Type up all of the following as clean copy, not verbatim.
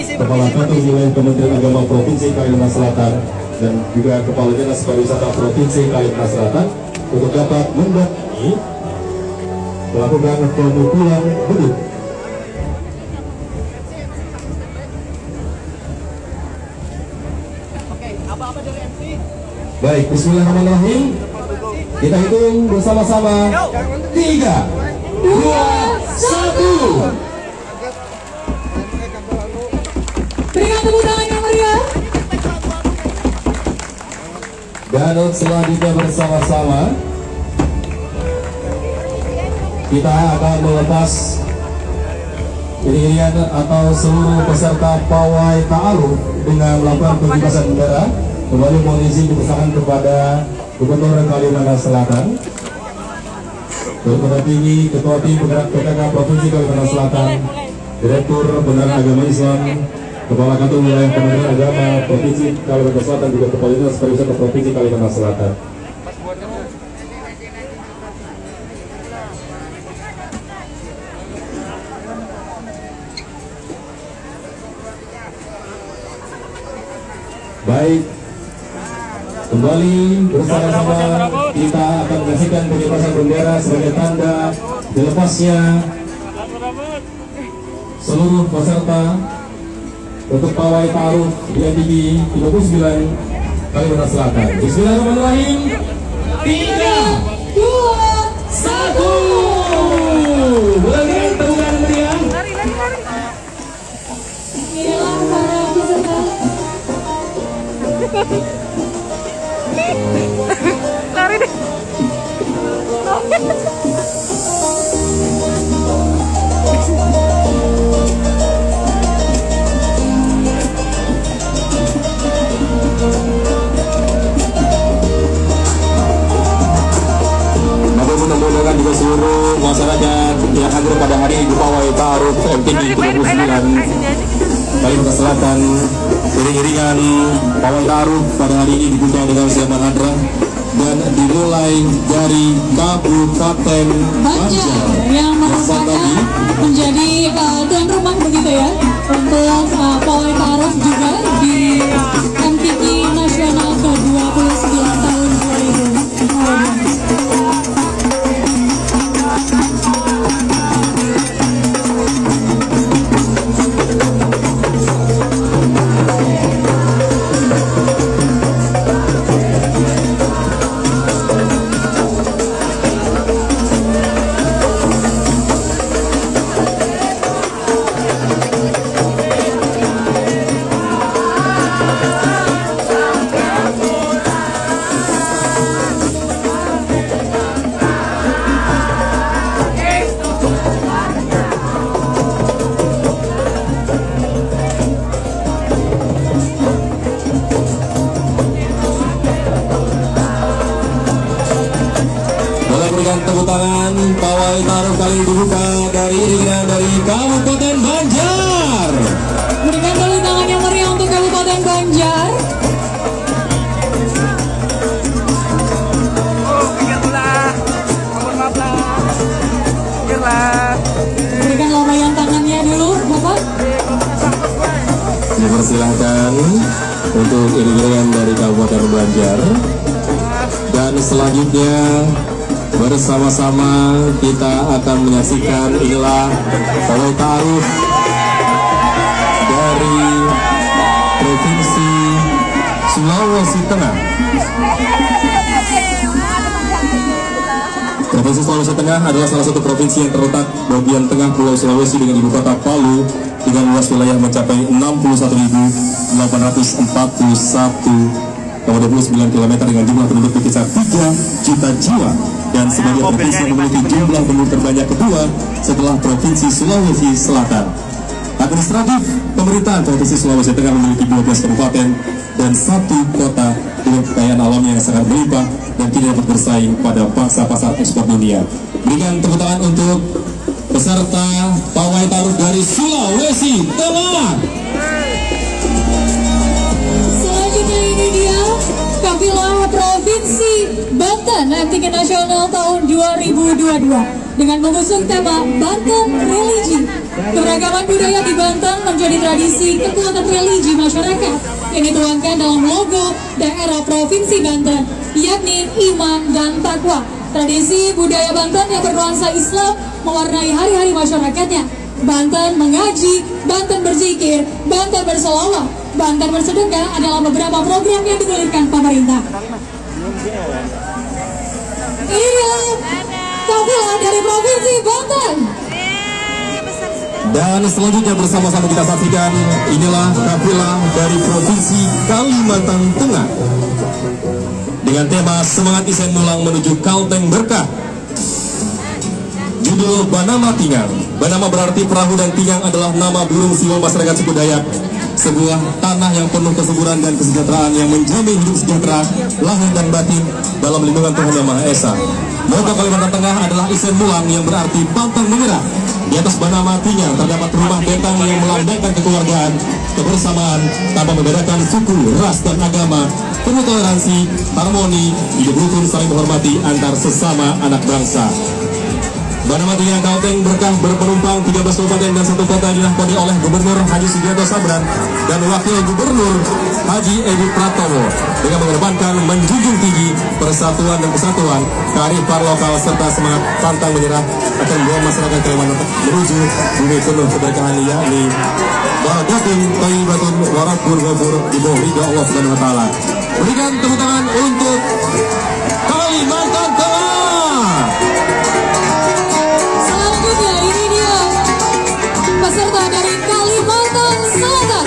Kepala Kantor Wilayah Kementerian Agama Provinsi Kalimantan Selatan dan juga Kepala Dinas Pariwisata Provinsi Kalimantan Selatan untuk dapat mendampingi melakukan pemukulan beduk. Baik, bismillahirrahmanirrahim. Kita hitung bersama-sama. 3, 2, 1. Berikan tepuk tangan yang meriah. Dan selanjutnya bersama-sama kita akan melepas iring-iringan atau seluruh peserta pawai ta'aruf dengan melakukan pengibasan bendera. Kembali mohon izin dipersilakan kepada Gubernur Kalimantan Selatan, Ketua Tinggi, Ketua Tim Penggerak PKK Provinsi Kalimantan Selatan, Direktur Penerangan Agama Islam, Kepala Kantor Wilayah Kementerian Agama Provinsi Kalimantan Selatan, juga Kepala Dinas Pariwisata Provinsi Kalimantan Selatan. Baik, kembali bersama-sama kita akan menyaksikan pengibasan bendera sebagai tanda dilepasnya seluruh peserta untuk pawai ta'aruf di MTB 39 Kalimantan Selatan. Bismillahirrahmanirrahim. 3, 2, 1. Boleh temukan meriah. Inilah para peserta. Lari deh. Mudah-mudahan juga seluruh masyarakat yang hadir pada hari ini di pawai ta'aruf MTB 39 Kalimantan Selatan, iring-iringan pawai ta'aruf pada hari ini dibuka dengan Zaman Hadra dan dimulai dari Kabupaten Banjar yang merupakan menjadi tuan rumah begitu ya untuk pawai ta'aruf juga di MTQ Nasional ke-29 tahun 2012. Tepuk tangan, pawai ta'aruf kali ini dibuka dari iringan dari Kabupaten Banjar. Berikan tepuk tangan yang meriah untuk Kabupaten Banjar. Berikan lambaian tangannya dulu, Bapak. Dipersilahkan untuk iring-iringan dari Kabupaten Banjar. Dan selanjutnya bersama-sama kita akan menyaksikan inilah pawai ta'aruf dari Provinsi Sulawesi Tengah. Provinsi Sulawesi Tengah adalah salah satu provinsi yang terletak bagian tengah Pulau Sulawesi dengan ibu kota Palu dengan luas wilayah mencapai 61.841,29 km dengan jumlah penduduk berkisar 3 juta jiwa dan sebagai provinsi yang memiliki jumlah penduduk terbanyak kedua setelah Provinsi Sulawesi Selatan. Administratif pemerintahan Provinsi Sulawesi Tengah memiliki 12 kabupaten dan 1 kota dengan kekayaan alamnya yang sangat berlimpah dan tidak dapat bersaing pada pangsa pasar ekspor dunia. Berikan tepuk tangan untuk peserta pawai ta'aruf dari Sulawesi Tengah. Selanjutnya ini dia kafilah Provinsi Banten MTQ Nasional tahun 2022 dengan mengusung tema Banten Religi. Keberagaman budaya di Banten menjadi tradisi kekuatan religi masyarakat yang dituangkan dalam logo daerah Provinsi Banten, yakni iman dan takwa. Tradisi budaya Banten yang bernuansa Islam mewarnai hari-hari masyarakatnya. Banten mengaji, Banten berzikir, Banten berselawat, Banten bersedekah adalah beberapa program yang digulirkan pemerintah. Ini dia kafilah dari Provinsi Banten. Dan selanjutnya bersama-sama kita saksikan, inilah kafilah dari Provinsi Kalimantan Tengah dengan tema Semangat Isen Mulang menuju Kalteng Berkah. Judul Banama Tingang. Banama berarti perahu dan tingang adalah nama burung simbol masyarakat suku Dayak. Sebuah tanah yang penuh kesuburan dan kesejahteraan yang menjamin hidup sejahtera lahir dan batin dalam lindungan Tuhan Yang Maha Esa. Moto Kalimantan Tengah adalah Isen Mulang yang berarti pantang menyerah. Di atas Banama Tingang terdapat rumah bentang yang melambangkan kekeluargaan, kebersamaan tanpa membedakan suku, ras dan agama, penuh toleransi, harmoni, hidup rukun saling menghormati antar sesama anak bangsa. Banama Tingang Kalteng Berkah berpenumpang 13 kabupaten dan 1 kota dinahkodi oleh Gubernur Haji Sugiarto Sabran dan Wakil Gubernur Haji Edi Pratowo dengan mengedepankan menjunjung tinggi persatuan dan kesatuan, kearifan lokal serta semangat pantang menyerah akan membawa masyarakat Kalimantan menuju bumi penuh keberkahan, yakni Baladatin Thayyibatun Warabbul Ghafur di bawah ridha Allah Subhanahu wa taala. Berikan tepuk tangan untuk Kalimantan Tengah. Peserta dari Kalimantan Selatan.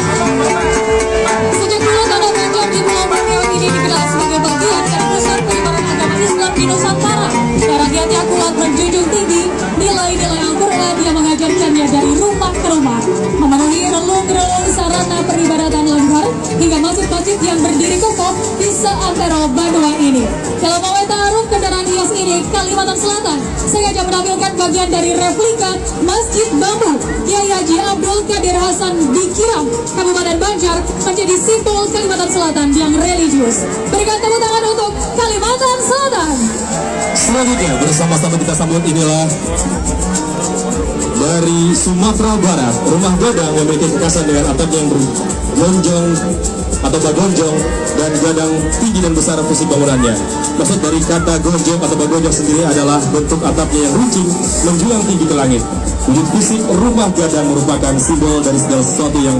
Sejak dulu Tanah Banjar di Pulau Borneo ini dikenal sebagai bagian dari pusat penyebaran agama Islam di Nusantara. Rakyatnya kuat menjunjung tinggi nilai-nilai Al-Quran yang mengajarkannya dari rumah ke rumah, memenuhi relung-relung sarana peribadatan lengkap hingga masjid-masjid yang berdiri kokoh di seantero benua ini. Dalam awal taruh kendaraan hias ini, Kalimantan Selatan sengaja menampilkan bagian dari replika Masjid Bambu Kiai Haji Abdul Qadir Hasan di Kiram, Kabupaten Banjar, menjadi simbol Kalimantan Selatan yang religius. Berikan tepuk tangan untuk Kalimantan Selatan. Selanjutnya bersama-sama kita sambut inilah dari Sumatera Barat, rumah gadang yang memiliki kekasan dengan atap yang bergonjong atau bagonjong dan gadang tinggi dan besar fungsi bangunannya. Maksud dari kata gonjong atau bagonjong sendiri adalah bentuk atapnya yang runcing menjulang tinggi ke langit. Wujud fisik rumah gadang merupakan simbol dari segala sesuatu yang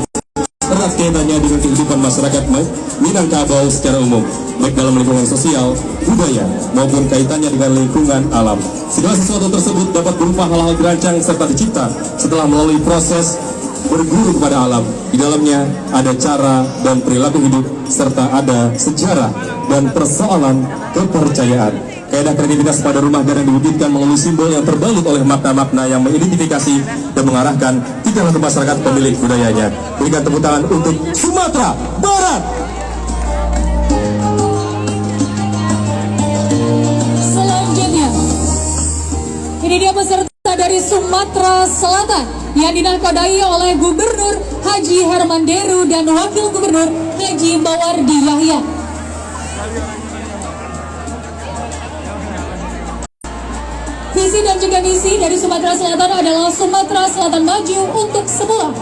erat kaitannya dengan kehidupan masyarakat Minangkabau secara umum, baik dalam lingkungan sosial, budaya, maupun kaitannya dengan lingkungan alam. Segala sesuatu tersebut dapat berupa hal-hal dirancang serta dicipta setelah melalui proses berguru kepada alam. Di dalamnya ada cara dan perilaku hidup, serta ada sejarah dan persoalan kepercayaan. Kaidah kreativitas pada rumah gadang diwujudkan melalui simbol yang terbalut oleh makna-makna yang mengidentifikasi dan mengarahkan tingkah laku masyarakat pemilik budayanya. Berikan tepuk tangan untuk Sumatera Barat. Selanjutnya, ini dia peserta dari Sumatera Selatan yang dinahkodai oleh Gubernur Haji Herman Deru dan Wakil Gubernur Haji Bawardi Yahya. Visi dan juga misi dari Sumatera Selatan adalah Sumatera Selatan maju untuk semula.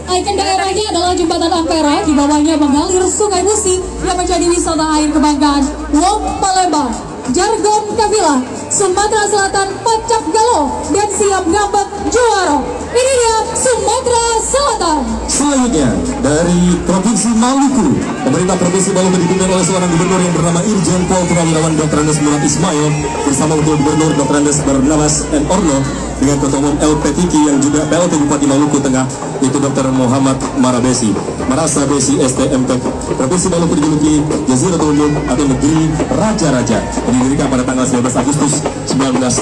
Ikon daerahnya adalah Jembatan Ampera, di bawahnya mengalir Sungai Musi yang menjadi wisata air kebanggaan Wong Palembang. Jargon kafilah Sumatera Selatan pacak galo dan siap ngambek juara. Ini dia Sumatera Selatan. Selanjutnya dari Provinsi Maluku, pemerintah Provinsi Maluku dipimpin oleh seorang gubernur yang bernama Irjen Pol Purnawirawan Dr. Andes Murat Ismail bersama Wakil Gubernur Dr. Andes Barnabas N. Orno dengan Ketua Umum LP3 yang juga PLT Bupati Maluku Tengah, yaitu Dr. Muhammad Marabesi. Marasa Besi STMP. Provinsi Maluku dijuluki Jaziratul Mulk atau negeri raja-raja, didirikan pada tanggal 19 Agustus 1945.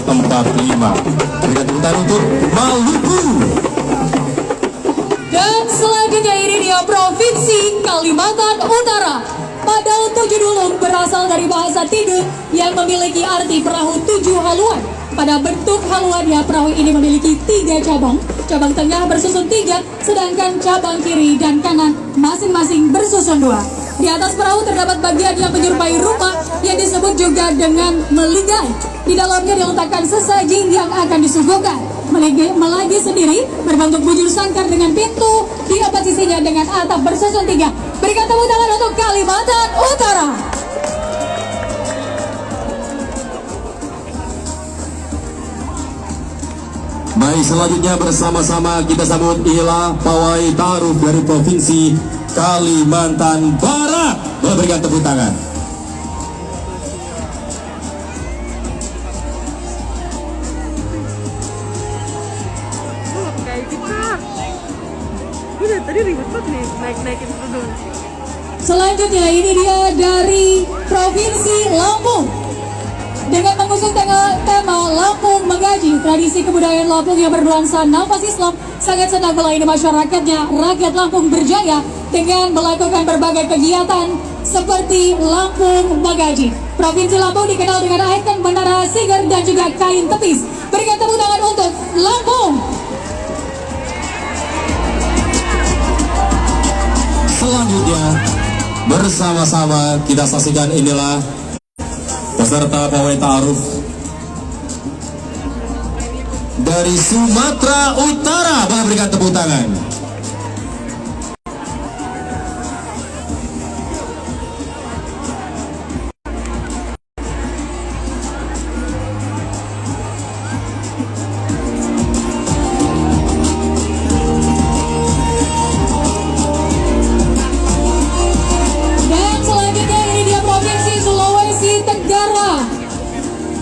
Berikan tepuk tangan untuk Maluku. Dan selanjutnya ini dia Provinsi Kalimantan Utara. Padahal 7 dulung berasal dari bahasa Tidung yang memiliki arti perahu 7 haluan. Pada bentuk haluannya, perahu ini memiliki 3 cabang. Cabang tengah bersusun 3, sedangkan cabang kiri dan kanan masing-masing bersusun 2. Di atas perahu terdapat bagian yang menyerupai rumah yang disebut juga dengan meligai. Di dalamnya diletakkan sesaji yang akan disuguhkan. melagi sendiri berbentuk bujur sangkar dengan pintu di empat sisinya dengan atap bersusun 3. Berikan tepuk tangan untuk Kalimantan Utara. Baik, selanjutnya bersama-sama kita sambut inilah pawai taruh dari Provinsi Kalimantan Barat. Boleh berikan tepuk tangan. Kayak kita. Udah tadi ribet banget nih naik-naikin gedung. Selanjutnya ini dia dari Provinsi Lampung dengan mengusung tema Lampung Menggaji. Tradisi kebudayaan Lampung yang bernuansa nafas Islam sangat senang melayani masyarakatnya. Rakyat Lampung berjaya dengan melakukan berbagai kegiatan seperti Lampung Menggaji. Provinsi Lampung dikenal dengan ikon menara Siger dan juga kain tepis. Berikan tepuk tangan untuk Lampung. Selanjutnya bersama-sama kita saksikan inilah peserta pawai ta'aruf dari Sumatera Utara. Boleh berikan tepuk tangan. Dan selanjutnya ini dia Provinsi Sulawesi Tenggara.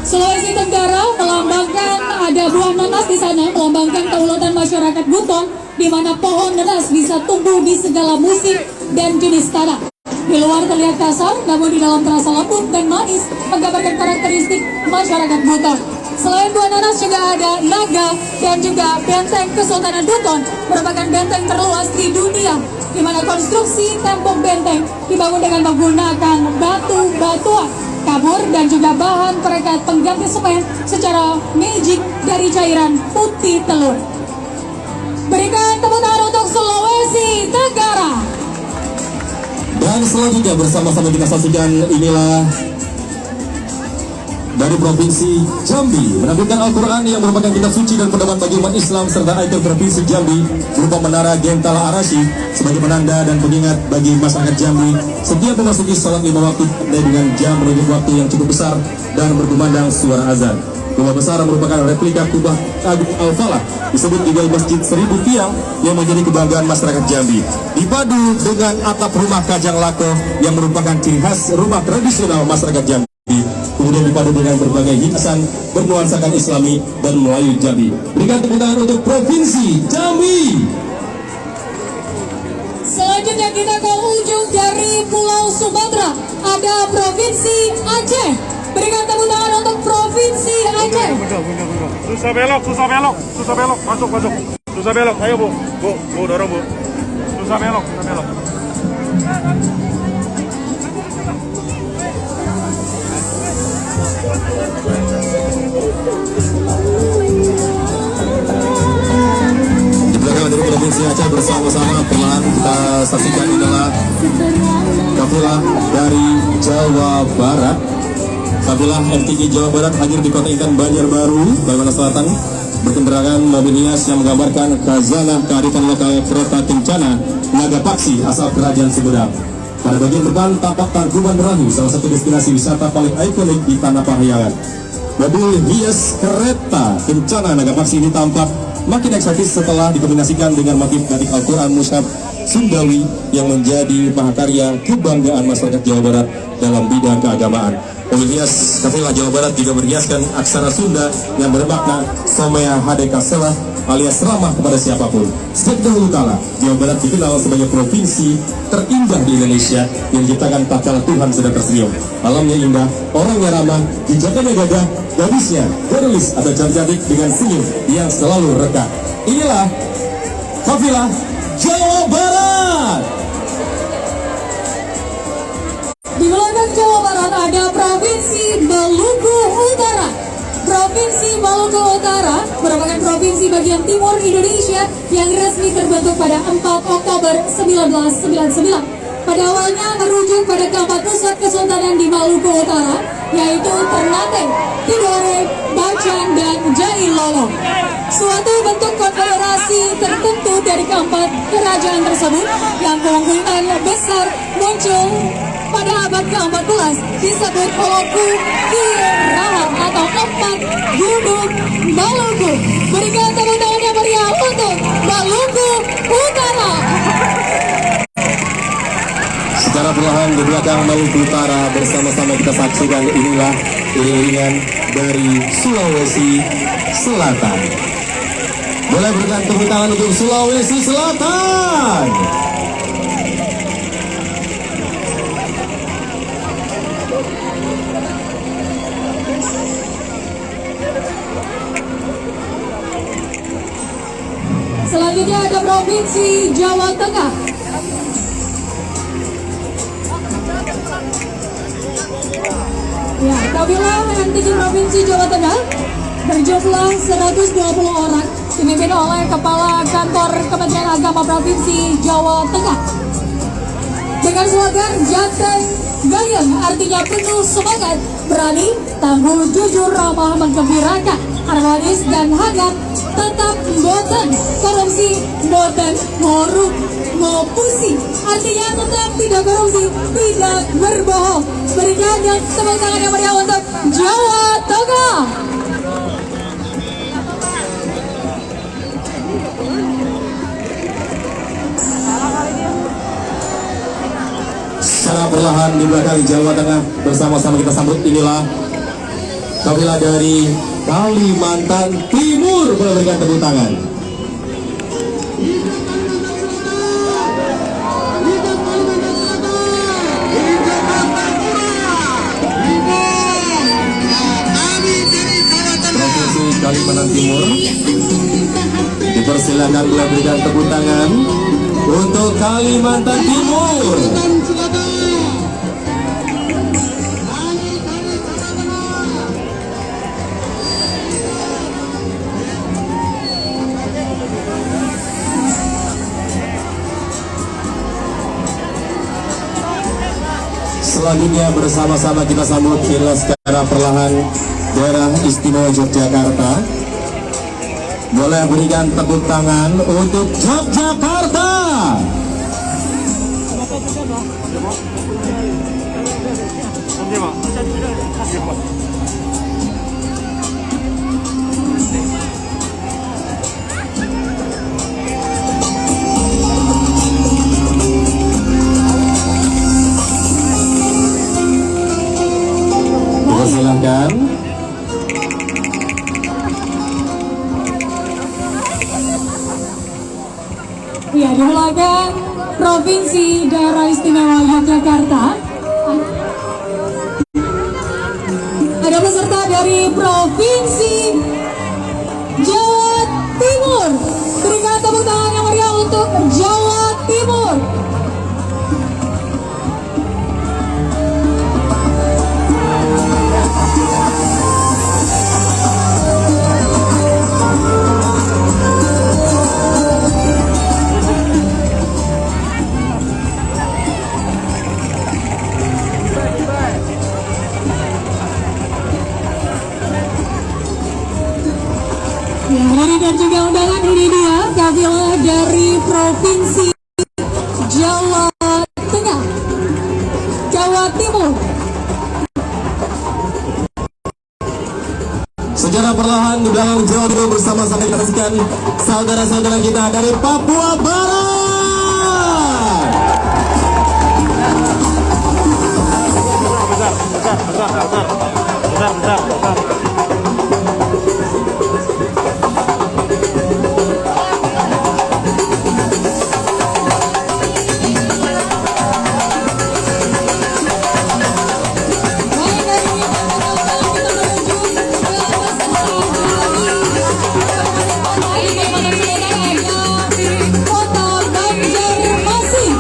Sulawesi Tenggara melambangkan ada buah nanas di sana, melambangkan kedaulatan masyarakat Buton, di mana pohon nanas bisa tumbuh di segala musim dan jenis tanah. Di luar terlihat kasar, namun di dalam terasa lembut dan manis, menggambarkan karakteristik masyarakat Buton. Selain buah nanas juga ada naga dan juga benteng Kesultanan Buton, merupakan benteng terluas di dunia, di mana konstruksi tembok benteng dibangun dengan menggunakan batu-batuan kabur dan juga bahan perekat pengganti semen secara magic dari cairan putih telur. Berikan tepuk tangan untuk Sulawesi Tenggara. Dan selanjutnya bersama-sama kita saksikan inilah dari Provinsi Jambi menampilkan Al-Quran yang merupakan kitab suci dan pedoman bagi umat Islam serta ikon Provinsi Jambi berupa menara Gentala Arashi sebagai penanda dan pengingat bagi masyarakat Jambi setiap memasuki sholat 5 waktu dengan jam menunjuk waktu yang cukup besar dan berkumandang suara azan. Kubah besar merupakan replika kubah Agung Al-Falah disebut juga Masjid 1000 Tiang yang menjadi kebanggaan masyarakat Jambi. Dipadu dengan atap rumah Kajang Lako yang merupakan ciri khas rumah tradisional masyarakat Jambi. Kemudian dipadu dengan berbagai hiasan bernuansakan Islami dan Melayu Jambi. Berikan tepuk tangan untuk Provinsi Jambi. Selanjutnya kita ke ujung dari Pulau Sumatera, ada Provinsi Aceh. Berikan tepuk tangan untuk Provinsi Aceh. Susah belok, masuk. Susah belok, ayo bu, dorong bu. Susah belok. Di belakang dari Provinsi Aceh bersama-sama perlahan kita saksikan inilah kafilah dari Jawa Barat. Kafilah MTQ Jawa Barat hadir di kota Intan Banjarbaru, Kalimantan Selatan, berkendaraan mobil hias yang menggambarkan khazanah kearifan lokal kereta kencana Naga Paksi asal Kerajaan Sumedang. Pada bagian depan tampak Tangkuban Perahu, salah satu destinasi wisata paling ikonik di Tanah Pahyangan. Mobil hias kereta kencana Naga Paksi ini tampak makin eksotis setelah dikombinasikan dengan motif batik Al-Quran Mushaf Sundawi yang menjadi mahakarya kebanggaan masyarakat Jawa Barat dalam bidang keagamaan. Mobil hias kafilah Jawa Barat juga berhiaskan aksara Sunda yang bermakna Somea Hadeka Selah alias ramah kepada siapapun. Sejak dahulu kala, Jawa Barat dikenal sebagai provinsi terindah di Indonesia yang diciptakan tak kala Tuhan sudah tersenyum. Alamnya indah, orangnya ramah, bijakannya gagah, gadisnya garulis atau cantik dengan senyum yang selalu rekah. Inilah kafilah Jawa Barat. Di belakang Jawa Barat ada Provinsi Maluku Utara. Provinsi Maluku Utara merupakan provinsi bagian timur Indonesia yang resmi terbentuk pada 4 Oktober 1999. Pada awalnya merujuk pada keempat pusat kesultanan di Maluku Utara, yaitu Ternate, Tidore, Bali, Macan, dan Jailolo. Suatu bentuk konfederasi tertentu dari keempat kerajaan tersebut yang kemungkinan besar muncul pada abad ke-14 disebut Oloku Kiraha atau empat gunung Maluku. Berikan tepuk tangan yang meriah untuk Maluku Utara. Secara perlahan di belakang Maluku Utara bersama-sama kita saksikan inilah iring-iringan dari Sulawesi Selatan. Boleh berikan tepuk tangan untuk Sulawesi Selatan. Selanjutnya ada Provinsi Jawa Tengah. Ya, kabilah NTG Provinsi Jawa Tengah berjumlah 120 orang, dipimpin oleh Kepala Kantor Kementerian Agama Provinsi Jawa Tengah. Dengan slogan Jateng Gayeng, artinya penuh semangat, berani, tangguh, jujur, ramah, menggembirakan, harmonis dan hangat, tetap boten korupsi, boten ngoruk, ngopusi, artinya tetap tidak korupsi, tidak berbohong. Berikan yang tepuk tangan yang meriah untuk Jawa Tengah. Secara perlahan di belakang Jawa Tengah bersama-sama kita sambut inilah kabilah dari Kalimantan Timur. Boleh berikan tepuk tangan. Provinsi Kalimantan Timur, dipersilakan boleh berikan tepuk tangan untuk Kalimantan Timur. Selanjutnya bersama-sama kita sambut inilah secara perlahan daerah istimewa Yogyakarta. Boleh berikan tepuk tangan untuk Yogyakarta. Silahkan. Ya, di belakang Provinsi Daerah Istimewa Yogyakarta ada peserta dari Provinsi Jawa Timur. Berikan tepuk tangan yang meriah untuk Jawa Timur. Ya, hadirin dan juga undangan, ini dia kabilah dari Provinsi Jawa Tengah, Jawa Timur. Secara perlahan di belakang Jawa Timur bersama-sama kita saksikan saudara-saudara kita dari Papua Barat. Bentar. Kota Banjarmasin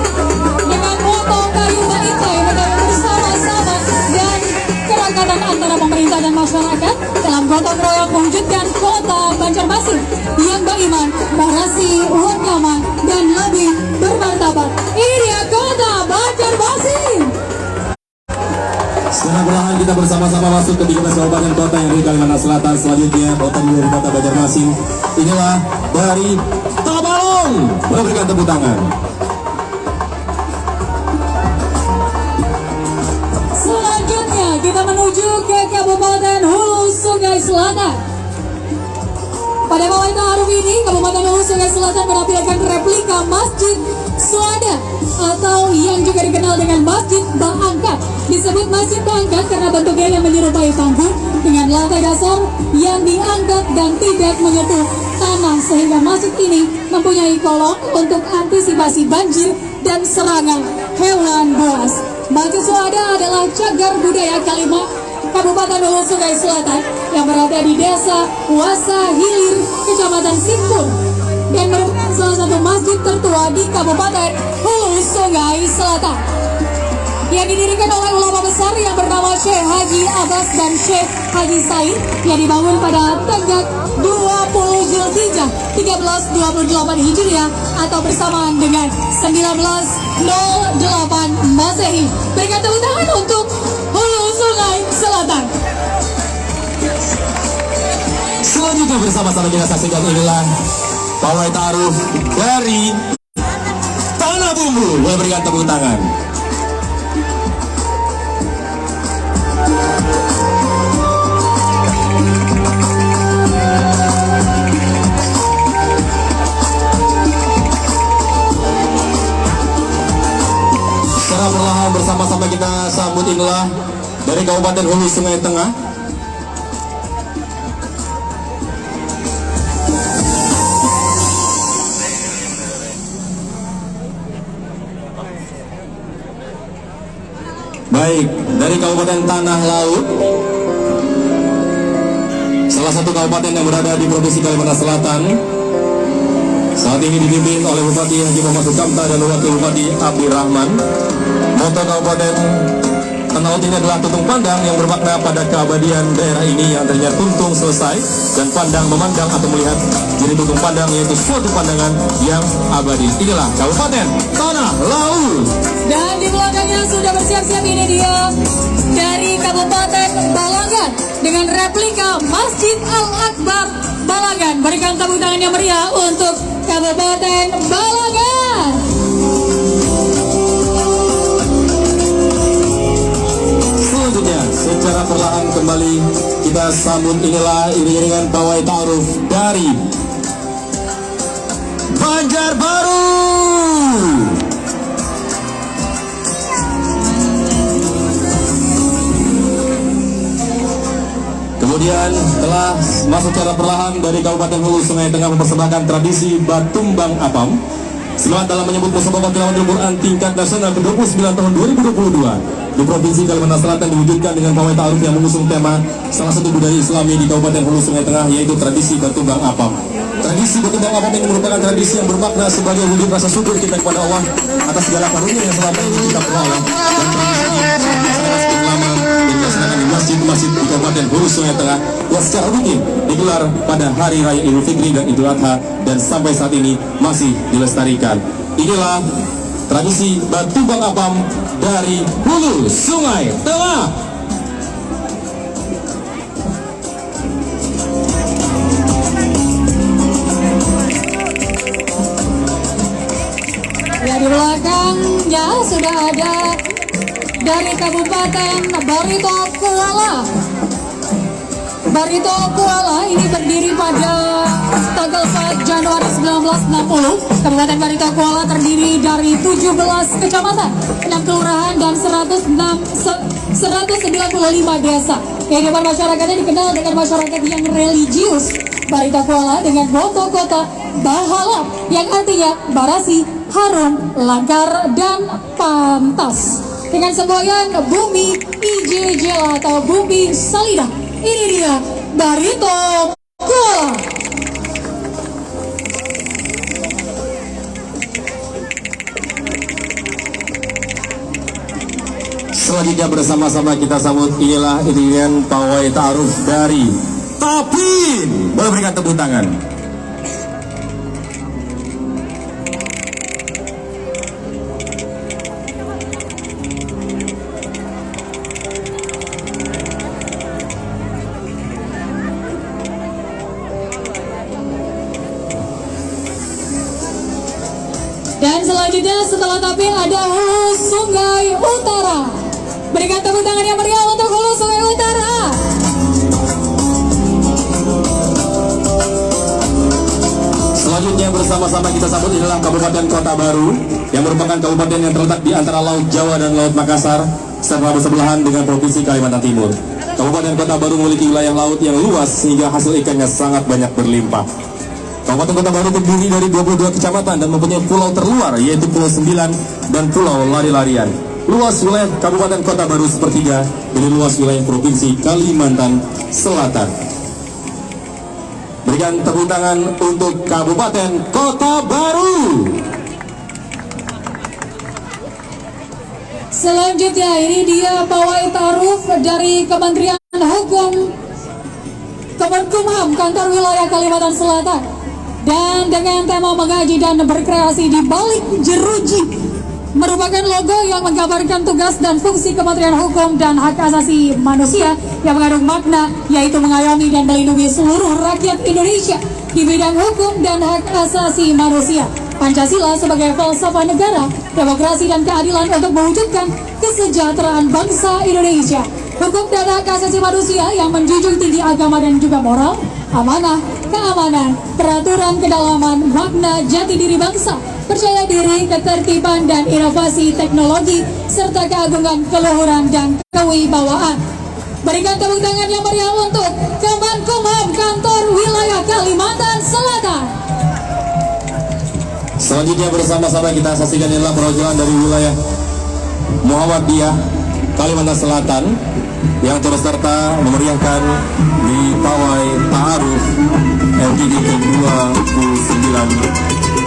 dengan moto kayu baitai bersama-sama dan kerangkatan antara pemerintah dan masyarakat dalam gotong royong mewujudkan kota Banjarmasin yang beriman, berasi, nyaman dan lebih bermartabat. Ini dia kota Banjarmasin. Secara perlahan kita kita bersama-sama masuk ke 13 kabupaten kota yang di Kalimantan Selatan. Selanjutnya kota dari kota Banjarmasin. Inilah dari Tabalong. Berikan tepuk tangan. Selanjutnya kita menuju ke Kabupaten Hulu Sungai Selatan. Pada malam hari ini, Kabupaten Hulu Sungai Selatan menampilkan replika Masjid Selada atau yang juga dikenal dengan Masjid Bangangkat. Disebut Masjid Bangangkat karena bentuknya yang menyerupai panggung dengan lantai dasar yang diangkat dan tidak menyentuh tanah, sehingga masjid ini mempunyai kolong untuk antisipasi banjir dan serangan hewan buas. Masjid Selada adalah cagar budaya Kalima, Kabupaten Hulu Sungai Selatan yang berada di Desa Wasa Hilir, Kecamatan Simpur, dan merupakan salah satu masjid tertua di Kabupaten Hulu Sungai Selatan, yang didirikan oleh ulama besar yang bernama Syekh Haji Abbas dan Syekh Haji Said, yang dibangun pada tanggal 20 Zulhijjah 1328 Hijriah atau bersamaan dengan 1908 Masehi. Berikan tepuk tangan untuk Hulu Sungai Selatan. Selanjutnya bersama-sama kita saksikan inilah pawai taruh dari Tanah Bumbu. Boleh berikan tepuk tangan. Secara perlahan bersama-sama kita sambut inilah dari Kabupaten Hulu Sungai Tengah. Baik, dari Kabupaten Tanah Laut, salah satu kabupaten yang berada di Provinsi Kalimantan Selatan, saat ini dipimpin oleh Bupati Haji Muhammad Sukamta dan Wakil Bupati Abdi Rahman. Moto Kabupaten Tanah Laut ini adalah tutung pandang yang bermakna pada keabadian daerah ini yang ternyata tuntung selesai dan pandang memandang atau melihat jadi tutung pandang, yaitu suatu pandangan yang abadi. Inilah Kabupaten Tanah Laut. Dan di belakangnya sudah bersiap-siap, ini dia dari Kabupaten Balangan dengan replika Masjid Al-Akbar Balangan. Berikan tepuk tangan yang meriah untuk Kabupaten Balangan. Selanjutnya secara perlahan kembali kita sambut inilah iring-iringan pawai ta'aruf dari Banjarbaru. Kemudian telah masuk secara perlahan dari Kabupaten Hulu Sungai Tengah mempersembahkan tradisi Batumbang Apam. Selamat dalam menyebut persembahan tilawatul Quran tingkat nasional ke-29 tahun 2022 di Provinsi Kalimantan Selatan diwujudkan dengan pawai ta'aruf yang mengusung tema salah satu budaya Islami di Kabupaten Hulu Sungai Tengah, yaitu tradisi Batumbang Apam. Tradisi Batumbang Apam ini merupakan tradisi yang bermakna sebagai wujud rasa syukur kita kepada Allah atas segala karunia yang selama ini kita peroleh, dan tradisi ini sudah lama dilaksanakan di masjid-masjid di Kabupaten Hulu Sungai Tengah yang secara rutin digelar pada hari raya Idul Fitri dan Idul Adha, dan sampai saat ini masih dilestarikan. Inilah tradisi Batumbang Apam dari Hulu Sungai Tengah. Ya, di belakangnya sudah ada dari Kabupaten Barito Kuala. Barito Kuala ini berdiri pada tanggal 4 Januari 1960. Kabupaten Barito Kuala terdiri dari 17 kecamatan, 6 kelurahan dan 195 desa. Kehidupan masyarakatnya dikenal dengan masyarakat yang religius. Barito Kuala dengan moto kota Bahalap yang artinya barasi, harum, langgar, dan pantas. Dengan semboyan bumi Ijejela atau bumi Salida. Ini dia Barito Kuala. Selanjutnya bersama-sama kita sambut inilah iringan pawai ta'aruf dari Tapin. Boleh berikan tepuk tangan. tapi ada Hulu Sungai Utara. Berikan tepuk tangan yang meriah untuk Hulu Sungai Utara. Selanjutnya bersama-sama kita sambut adalah Kabupaten Kota Baru yang merupakan kabupaten yang terletak di antara Laut Jawa dan Laut Makassar serta bersebelahan dengan Provinsi Kalimantan Timur. Kabupaten Kota Baru memiliki wilayah laut yang luas sehingga hasil ikannya sangat banyak berlimpah. Kabupaten Kota Baru terdiri dari 22 kecamatan dan mempunyai pulau terluar yaitu Pulau Sembilan dan Pulau Lari-Larian. Luas wilayah Kabupaten Kota Baru sepertiga dari luas wilayah Provinsi Kalimantan Selatan. Berikan tepuk tangan untuk Kabupaten Kota Baru. Selanjutnya ini dia pawai taruh dari Kementerian Hukum Kemenkumham Kantor Wilayah Kalimantan Selatan, dan dengan tema mengaji dan berkreasi di balik jeruji merupakan logo yang menggambarkan tugas dan fungsi Kementerian Hukum dan Hak Asasi Manusia yang mengandung makna yaitu mengayomi dan melindungi seluruh rakyat Indonesia di bidang hukum dan hak asasi manusia. Pancasila sebagai falsafah negara, demokrasi dan keadilan untuk mewujudkan kesejahteraan bangsa Indonesia. Hukum dan hak asasi manusia yang menjunjung tinggi agama dan juga moral, amanah, keamanan, peraturan kedalaman, makna jati diri bangsa, percaya diri, ketertiban dan inovasi teknologi, serta keagungan, keluhuran dan kewibawaan. Berikan tepuk tangan yang meriah untuk Kemenkumham Kantor Wilayah Kalimantan Selatan. Selanjutnya bersama-sama kita saksikan adalah perwakilan dari wilayah Muhammadiyah Kalimantan Selatan yang turut serta memeriahkan di pawai ta'aruf MTD ke-29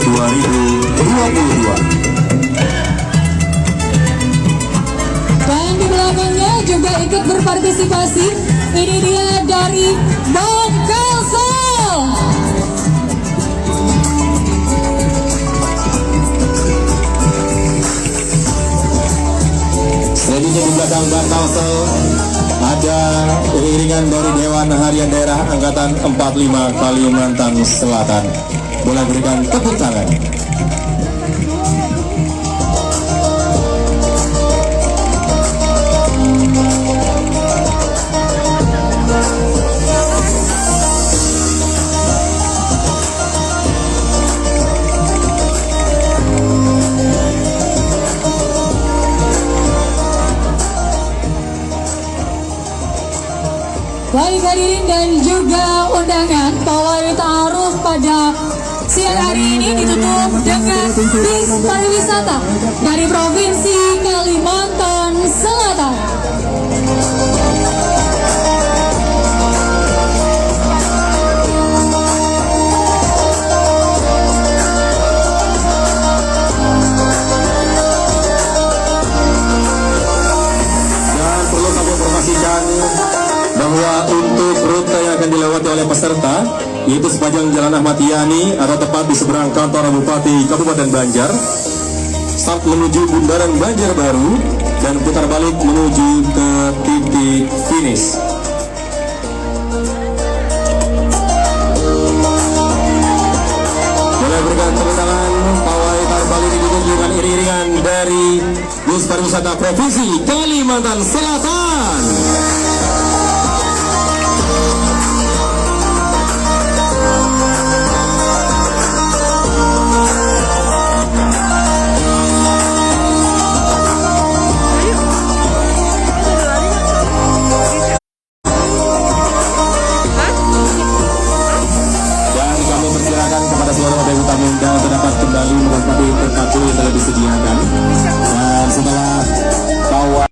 2022. Dan di belakangnya juga ikut berpartisipasi, ini dia dari Bang Kalsel. Selanjutnya di belakang Bang Kalsel ada iring-iringan dari Dewan Harian Daerah Angkatan 45 Kalimantan Selatan. Boleh berikan tepuk tangan. Baik hadirin dan juga undangan, pawai ta'aruf pada siang hari ini ditutup dengan bis pariwisata dari Provinsi Kalimantan Selatan. Dan perlu kami informasikan bahwa untuk rute yang akan dilewati oleh peserta yaitu sepanjang Jalan Ahmad Yani atau tepat di seberang kantor Bupati Kabupaten Banjar, start menuju Bundaran Banjarbaru dan putar balik menuju ke titik finish. Boleh berikan tepuk tangan. Pawai taruh balik ditutup dengan iring-iringan dari bus pariwisata Provinsi Kalimantan Selatan. Dan kami persilakan kepada seluruh anggota tamu untuk dapat kembali menikmati tempat yang telah disediakan.